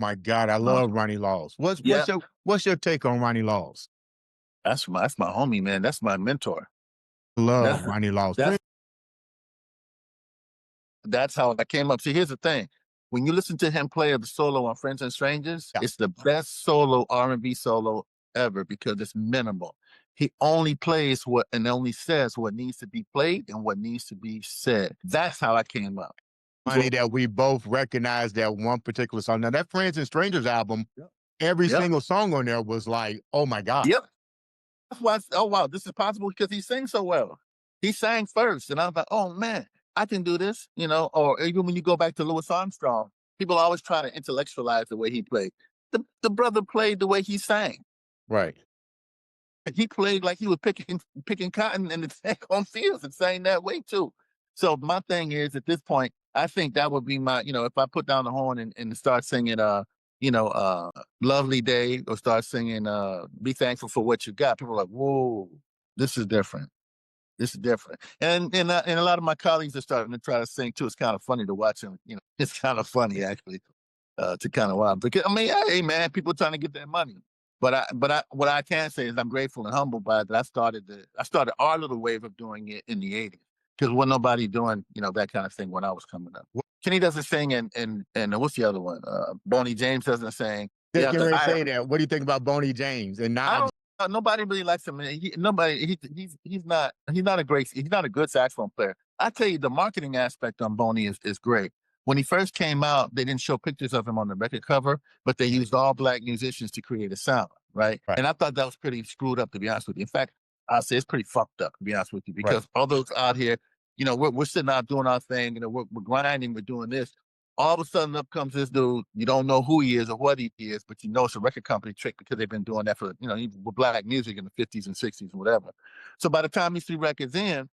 My God, I love Ronnie Laws. Yeah. What's your take on Ronnie Laws? That's my homie, man. That's my mentor. Love That's Ronnie Laws. that's that's how I came up. See, here's the thing. When you listen to him play the solo on Friends and Strangers, Yeah. it's the best solo R&B solo ever because it's minimal. He only plays what and only says what needs to be played and what needs to be said. That's how I came up. Funny that we both recognize that one particular song. Now that Friends and Strangers album, Yep. every Yep. single song on there was like, oh my God. Yep. That's why. Oh wow, this is possible because he sings so well. He sang first, and I was like, oh man, I can do this. You know, or even when you go back to Louis Armstrong, people always try to intellectualize the way he played. The brother played the way he sang. Right. He played like he was picking cotton in the on fields and sang that way too. So my thing is at this point, I think that would be my, if I put down the horn and start singing Lovely Day or start singing Be Thankful for What You Got, people are like, whoa, this is different. This is different. And a lot of my colleagues are starting to try to sing too. It's kind of funny to watch them, it's kind of funny actually, to kind of watch. Because I mean, hey man, people trying to get their money. What I can say is I'm grateful and humbled by that. I started our little wave of doing it in the 80s because wasn't nobody doing, that kind of thing when I was coming up. Kenny doesn't sing and what's the other one? Boney James doesn't sing. Just can say that. What do you think about Boney James and nobody really likes him. He's not a good saxophone player. I tell you, the marketing aspect on Boney is great. When he first came out, they didn't show pictures of him on the record cover, but they used all black musicians to create a sound, right? And I thought that was pretty screwed up, to be honest with you. In fact, I'll say it's pretty fucked up, to be honest with you, because all those out here, we're sitting out doing our thing, we're grinding, we're doing this. All of a sudden up comes this dude, you don't know who he is or what he is, but you know it's a record company trick because they've been doing that for, with black music in the 50s and 60s and whatever. So by the time these 3 records in,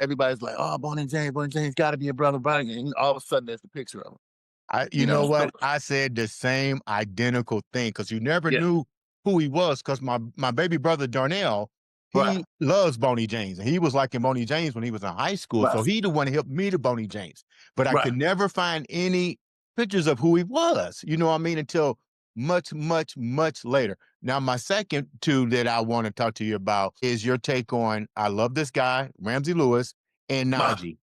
everybody's like, oh, Boney James got to be a brother. And all of a sudden, there's the picture of him. You know what? I said the same identical thing because you never knew who he was because my baby brother, Darnell, he loves Boney James. And he was liking Boney James when he was in high school. So he the one who helped me to Boney James. But I could never find any pictures of who he was, you know what I mean, until much, much, much later. Now, my second two that I want to talk to you about is your take on, I love this guy, Ramsey Lewis, and Najee.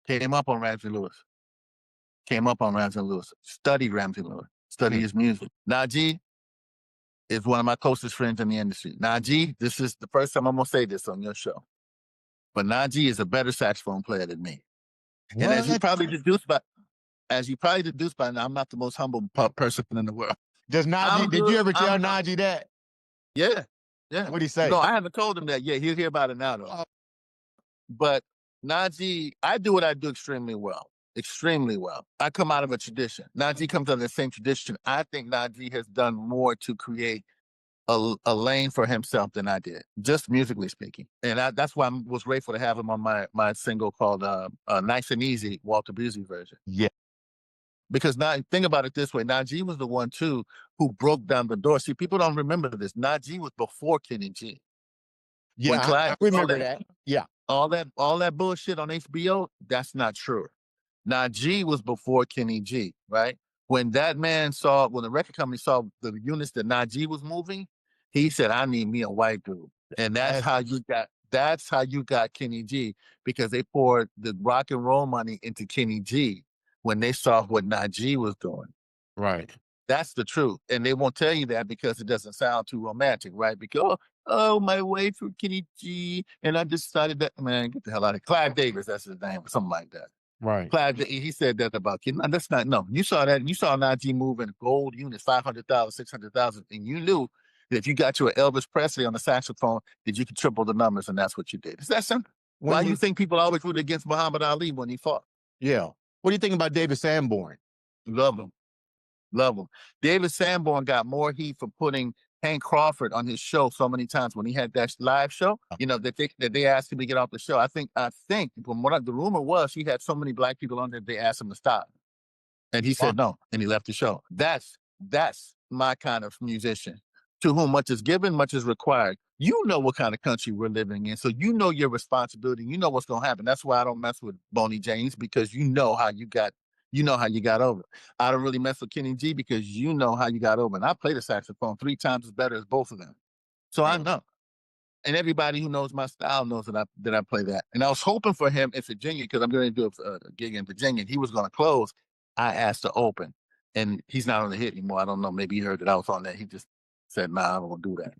Came up on Ramsey Lewis. Study Ramsey Lewis. Study his music. Najee is one of my closest friends in the industry. Najee, this is the first time I'm going to say this on your show. But Najee is a better saxophone player than me. What? And as you probably deduced by now, I'm not the most humble person in the world. Did you ever tell Najee that? Yeah. What'd he say? No, I haven't told him that yet. He'll hear about it now, though. But Najee, I do what I do extremely well. I come out of a tradition. Najee comes out of the same tradition. I think Najee has done more to create a lane for himself than I did, just musically speaking. And that's why I was grateful to have him on my single called Nice and Easy, Walter Beasley version. Yeah. Because now, think about it this way. Najee was the one, too, who broke down the door. See, people don't remember this. Najee was before Kenny G. Yeah, I remember that. Yeah. All that bullshit on HBO, that's not true. Najee was before Kenny G, right? When the record company saw the units that Najee was moving, he said, I need me a white dude. And that's how you got Kenny G, because they poured the rock and roll money into Kenny G when they saw what Najee was doing. Right. That's the truth. And they won't tell you that because it doesn't sound too romantic, right? Because, my way for Kenny G. And I decided that, man, get the hell out of here. Clive Davis, that's his name, or something like that. Right. Clive, he said that about Kenny. No, that's not, no. You saw that. You saw Najee moving gold units, 500,000, 600,000. And you knew that if you got you an Elvis Presley on the saxophone, that you could triple the numbers. And that's what you did. It's that simple. Why do you think people always rooted against Muhammad Ali when he fought? Yeah. What do you think about David Sanborn? Love him. David Sanborn got more heat for putting Hank Crawford on his show so many times when he had that live show, that they asked him to get off the show. I think from what the rumor was, he had so many black people on there, they asked him to stop. And he said no, and he left the show. That's my kind of musician. To whom much is given, much is required. You know what kind of country we're living in, so you know your responsibility. You know what's going to happen. That's why I don't mess with Boney James, because you know how you got you know how you got over. I don't really mess with Kenny G because you know how you got over. And I play the saxophone 3 times as better as both of them. So I know. And everybody who knows my style knows that I play that. And I was hoping for him in Virginia because I'm going to do a gig in Virginia. And he was going to close. I asked to open, and he's not on the hit anymore. I don't know. Maybe he heard that I was on that. He just said, "Nah, I don't want to do that."